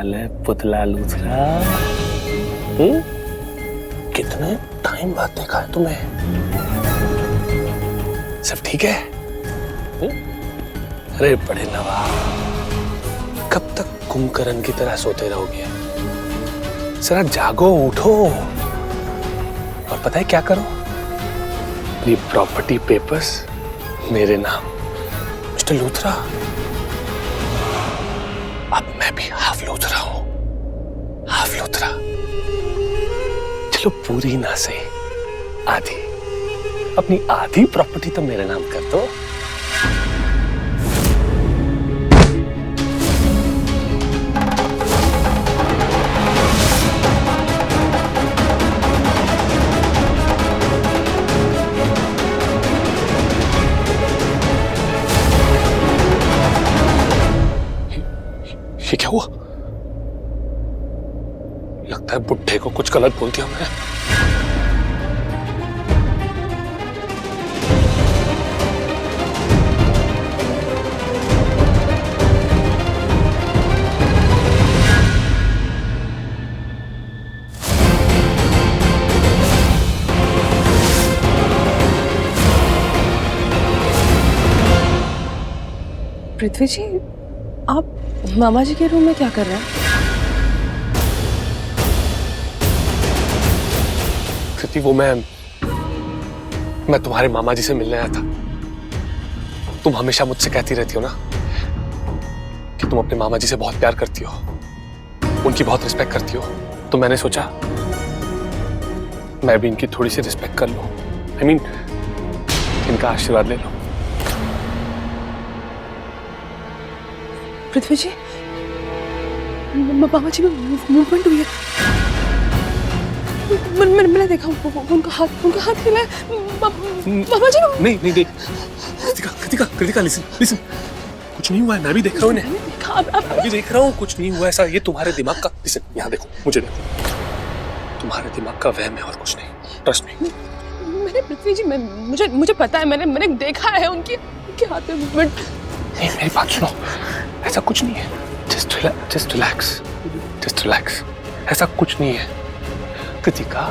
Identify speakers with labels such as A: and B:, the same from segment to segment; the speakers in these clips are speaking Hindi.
A: हाल है पुतला लूथरा? कितने टाइम बाद देखा है तुम्हें? सब ठीक है? अरे बड़े नवाब, कब तक कुंभकर्ण की तरह सोते रहोगे? जरा जागो, उठो और पता है क्या करो? ये प्रॉपर्टी पेपर्स मेरे नाम, मिस्टर लूथरा। अब मैं भी हाफ लूथरा हूं, हाफ लूथरा। चलो पूरी ना से आधी, अपनी आधी प्रॉपर्टी तो मेरे नाम कर दो। ये क्या हुआ? लगता है बुड्ढे को कुछ गलत बोल दिया मैंने।
B: पृथ्वी जी, आप मामा जी के रूम में क्या कर रहे हैं?
A: कृति, वो मैं तुम्हारे मामा जी से मिलने आया था। तुम हमेशा मुझसे कहती रहती हो ना कि तुम अपने मामा जी से बहुत प्यार करती हो, उनकी बहुत रिस्पेक्ट करती हो। तो मैंने सोचा मैं भी इनकी थोड़ी सी रिस्पेक्ट कर लूं। I mean, इनका आशीर्वाद ले लो।
B: पृथ्वी जी, मामा जी में मूवमेंट हुई है। मैंने देखा उनका हाथ हिला है। मामा जी
A: नहीं नहीं देख, कृतिका लिसन, कुछ नहीं हुआ है। मैं भी देख रहा हूँ इन्हें, मैं भी देख रहा हूँ, कुछ नहीं हुआ ऐसा। ये तुम्हारे दिमाग का, लिसन, यहाँ देखो, मुझे देखो, तुम्हारे दिमाग का वहम है और कुछ नहीं। Trust me.
B: मैंने पृथ्वी जी, मुझे पता है, मैंने देखा है उनके हाथ में मूवमेंट।
A: नहीं, मेरी बात सुनो, ऐसा कुछ नहीं है। Just relax. ऐसा कुछ नहीं है कृतिका,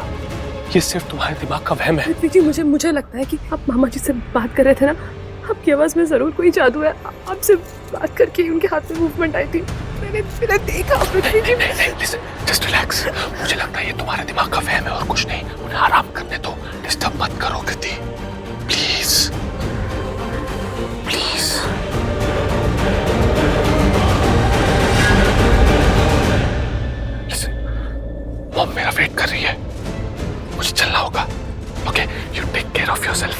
A: ये सिर्फ तुम्हारे दिमाग का वहम है।
B: पृथ्वी जी, मुझे लगता है कि आप मामा जी से बात कर रहे थे ना, आपकी आवाज में जरूर कोई जादू है। आपसे बात करके उनके हाथ में मूवमेंट आई थी। मैंने देखा Prithvi ji.
A: Listen, just relax. मुझे लगता है ये तुम्हारे दिमाग का वहम है और कुछ नहीं। उन्हें आराम करने दो, डिस्टर्ब मत करो कृति, प्लीज। मॉम मेरा वेट कर रही है, मुझे चलना होगा। Okay, you take care of yourself.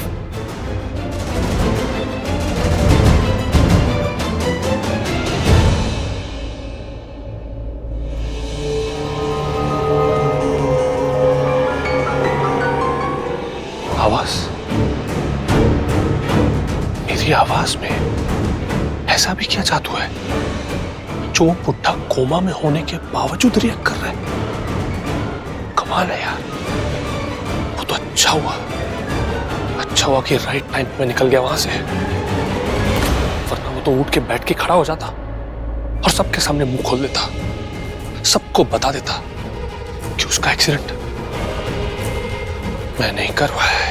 A: आवाज, मेरी आवाज में ऐसा भी क्या जादू है जो बुढ़ा कोमा में होने के बावजूद रिएक्ट कर रहा है? कमाल है यार। वो तो अच्छा हुआ कि राइट टाइम पे निकल गया वहां से, वरना वो तो उठ के बैठ के खड़ा हो जाता और सबके सामने मुंह खोल देता, सबको बता देता कि उसका एक्सीडेंट मैं नहीं करवाया है।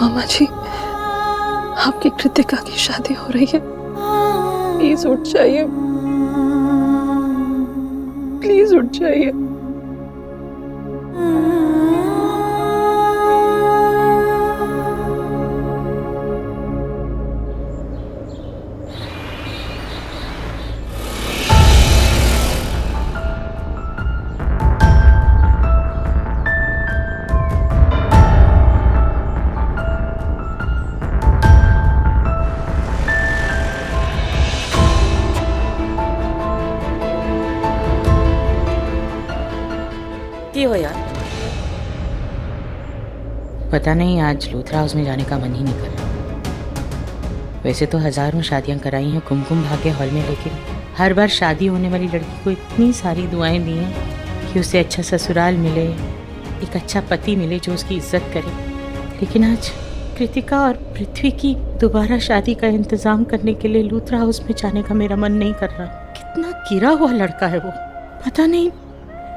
B: मामा जी, आपकी कृतिका की शादी हो रही है। प्लीज उठ जाइए, प्लीज उठ जाइए।
C: पता नहीं आज लूथरा हाउस में जाने का मन ही नहीं कर रहा। वैसे तो हजारों शादियां कराई हैं कुमकुम भाग्य हॉल में, लेकिन हर बार शादी होने वाली लड़की को इतनी सारी दुआएं दी हैं कि उसे अच्छा ससुराल मिले, एक अच्छा पति मिले जो उसकी इज्जत करे। लेकिन आज कृतिका और पृथ्वी की दोबारा शादी का इंतजाम करने के लिए लूथरा हाउस में जाने का मेरा मन नहीं कर रहा। कितना गिरा हुआ लड़का है वो, पता नहीं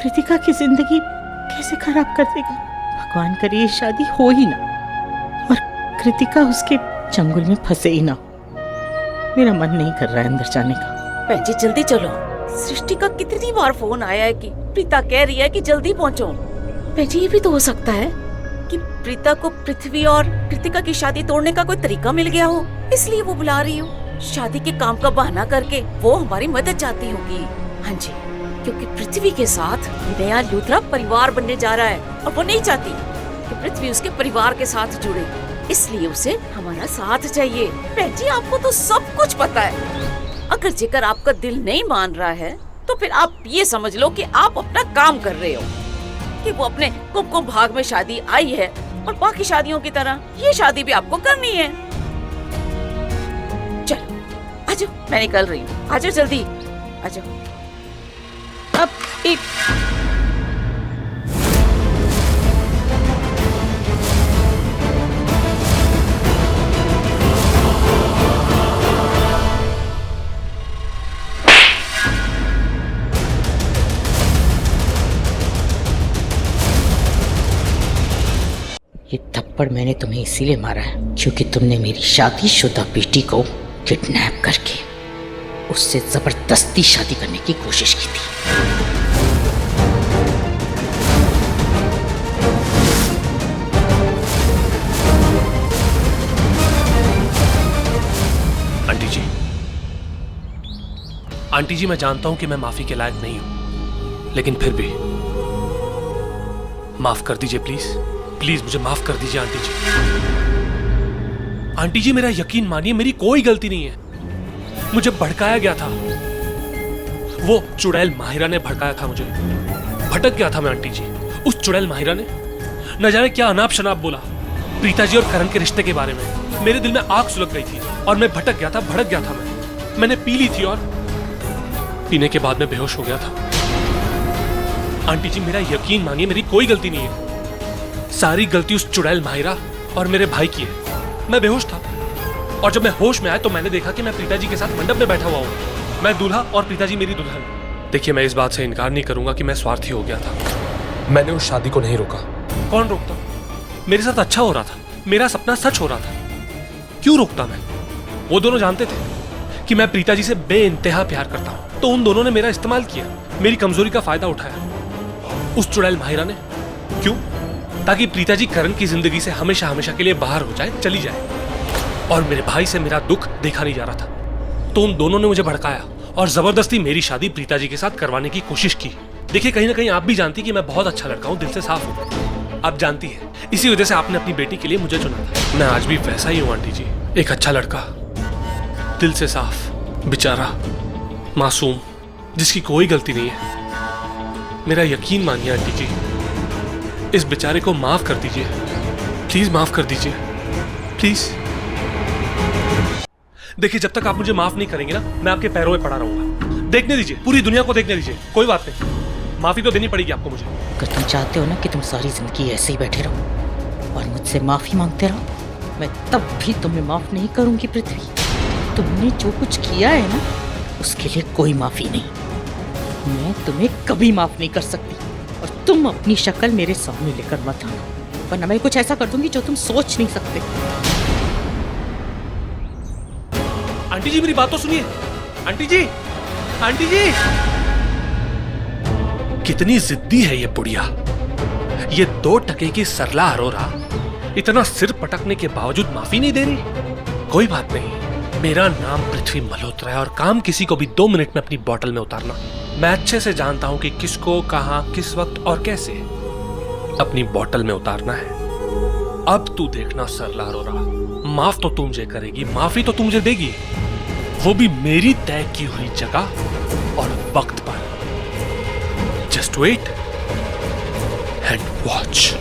C: कृतिका की जिंदगी कैसे खराब कर देगा। भगवान करे ये शादी हो ही ना और कृतिका उसके चंगुल में फंसे ही ना। मेरा मन नहीं कर रहा है अंदर जाने का।
D: जी जल्दी चलो। सृष्टि का कितनी बार फोन आया है कि प्रीता कह रही है कि जल्दी पहुंचो। जी ये भी तो हो सकता है कि प्रीता को पृथ्वी और कृतिका की शादी तोड़ने का कोई तरीका मिल गया हो, इसलिए वो बुला रही हो। शादी के काम का बहाना करके वो हमारी मदद चाहती होगी। हाँ जी, क्योंकि पृथ्वी के साथ नया लूथरा परिवार बनने जा रहा है और वो नहीं चाहती कि पृथ्वी उसके परिवार के साथ जुड़े, इसलिए उसे हमारा साथ चाहिए। बहन जी आपको तो सब कुछ पता है। अगर जेकर आपका दिल नहीं मान रहा है तो फिर आप ये समझ लो कि आप अपना काम कर रहे हो, कि वो अपने कुमकुम भाग में शादी आई है और बाकी शादियों की तरह ये शादी भी आपको करनी है। चलो आजो, मैं निकल रही हूँ, आजो जल्दी आजो।
C: अब एक ये थप्पड़ मैंने तुम्हें इसीलिए मारा है क्योंकि तुमने मेरी शादीशुदा बेटी को किडनैप करके उससे जबरदस्ती शादी करने की कोशिश की थी।
A: आंटी जी मैं जानता हूं कि मैं माफी के लायक नहीं हूं, लेकिन फिर भी माफ कर दीजिए प्लीज। प्लीज मुझे माफ कर दीजिए आंटी जी। आंटी जी मेरा यकीन मानिए, मेरी कोई गलती नहीं है। मुझे भड़काया गया था, वो चुड़ैल माहिरा ने भड़काया था मुझे। भटक गया था मैं आंटी जी। उस चुड़ैल माहिरा ने न जाने क्या अनाप शनाप बोला प्रीता जी और करण के रिश्ते के बारे में। मेरे दिल में आग सुलग गई थी और मैं भटक गया था, भड़क गया था। मैंने पी ली थी और पीने के बाद मैं बेहोश हो गया था। आंटी जी मेरा यकीन मानिए, मेरी कोई गलती नहीं है। सारी गलती उस चुड़ैल माहिरा और मेरे भाई की है। मैं बेहोश था और जब मैं होश में आया तो मैंने देखा कि मैं प्रीता जी के साथ मंडप में बैठा हुआ हूँ। मैं दूल्हा और प्रीता जी मेरी दुल्हन। देखिए मैं इस बात से इनकार नहीं करूंगा कि मैं स्वार्थी हो गया था। मैंने उस शादी को नहीं रोका। कौन रोकता? मेरे साथ अच्छा हो रहा था, मेरा सपना सच हो रहा था, क्यों रोकता मैं? वो दोनों जानते थे कि मैं प्रीता जी से बेइंतहा प्यार करता हूँ, तो उन दोनों ने मेरा इस्तेमाल किया, मेरी कमजोरी का फायदा उठाया। उस चुड़ैल माहिरा ने क्यों? ताकि प्रीता जी करण की जिंदगी से हमेशा हमेशा के लिए बाहर हो जाए, चली जाए। और मेरे भाई से मेरा दुख देखा नहीं जा रहा था, तो उन दोनों ने मुझे भड़काया और जबरदस्ती मेरी शादी प्रीता जी के साथ करवाने की कोशिश की। देखिए कहीं ना कहीं आप भी जानती कि मैं बहुत अच्छा लड़का हूँ, दिल से साफ हूँ। आप जानती है, इसी वजह से आपने अपनी बेटी के लिए मुझे चुना था। मैं आज भी वैसा ही हूँ आंटी जी, एक अच्छा लड़का, दिल से साफ, बेचारा, मासूम, जिसकी कोई गलती नहीं है। मेरा यकीन मानिए आंटी जी, इस बेचारे को माफ कर दीजिए, प्लीज माफ कर दीजिए, प्लीज। देखिए जब तक आप मुझे माफ नहीं करेंगे ना, मैं आपके पैरों में पड़ा रहूंगा। देखने दीजिए, पूरी दुनिया को देखने दीजिए, कोई बात नहीं, माफी तो देनी पड़ेगी आपको मुझे।
C: अगर तुम चाहते हो ना कि तुम सारी जिंदगी ऐसे ही बैठे रहो और मुझसे माफी मांगते रहो, मैं तब भी तुम्हें माफ नहीं करूंगी पृथ्वी। तुमने जो कुछ किया है ना, उसके लिए कोई माफी नहीं। मैं तुम्हें कभी माफ नहीं कर सकती और तुम अपनी शक्ल मेरे सामने लेकर मत आना, वरना मैं कुछ ऐसा कर दूंगी जो तुम सोच नहीं सकते।
A: आंटी जी मेरी बात तो सुनिए। आंटी जी, आंटी जी, कितनी जिद्दी है ये बुढ़िया। ये 2 टके की सरला अरोरा इतना सिर पटकने के बावजूद माफी नहीं दे रही। कोई बात नहीं, मेरा नाम पृथ्वी मल्होत्रा है और काम किसी को भी 2 मिनट में अपनी बोतल में उतारना। मैं अच्छे से जानता हूं कि किसको, कहां, किस वक्त और कैसे अपनी बोतल में उतारना है। अब तू देखना सरला अरोरा, माफ तो तू मुझे करेगी, माफी तो तू मुझे देगी, वो भी मेरी तय की हुई जगह और वक्त पर। Just wait and watch.